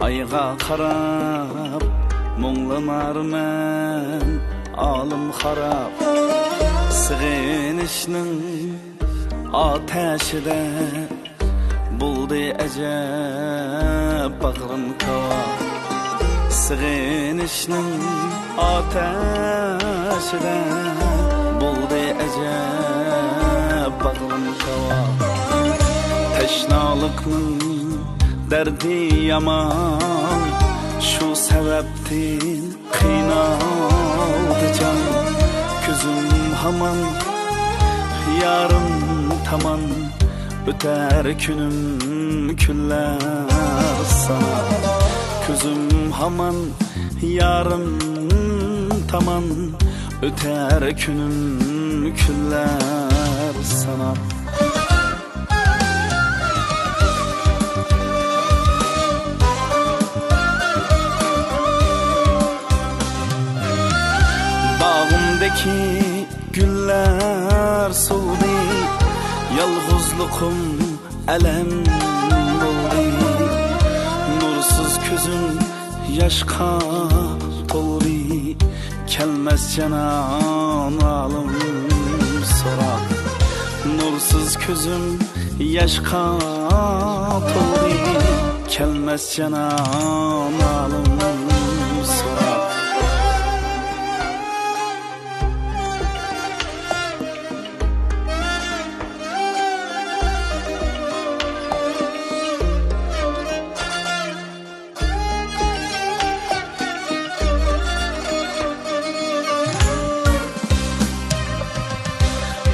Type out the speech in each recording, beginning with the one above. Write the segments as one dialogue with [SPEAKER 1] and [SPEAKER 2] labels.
[SPEAKER 1] Ayga qarab muңlanarman alım xarab Sığınışның ateşide buldu əcəb bağrım kavab Sığınışның ateşide buldu əcəb bağrım kavab Teşnalıqның derdi yaman şu sebeptin kıynaldı can Gözüm haman yarım taman öter günüm küller sana Gözüm haman yarım taman öter günüm küller sana Bağımdaki güller soldu Yalğızlıqım ələm oldu Nursuz közüm yaşqa doldu Kelmez canan alım sorak Nursuz közüm yaşqa doldu Kelmez canan alım sorak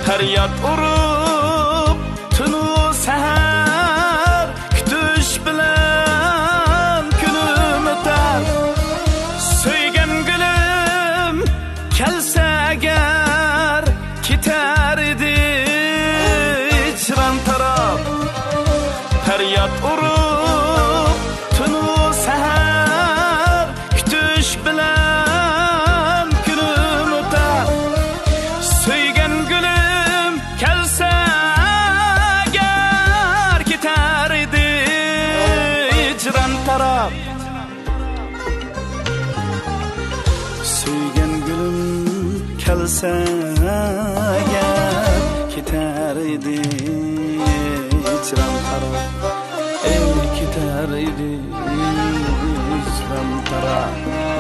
[SPEAKER 1] Feryat urup tunu seher Kütüş bilen günüm öter Söygen gülüm kelse eğer Kiter idi icran taraf Feryat urup tunu seher Kütüş bilen günüm öter Söygen gülüm taraf Söygen gülüm kelse eğer Kiter idi icran taraf Kiter idi icran taraf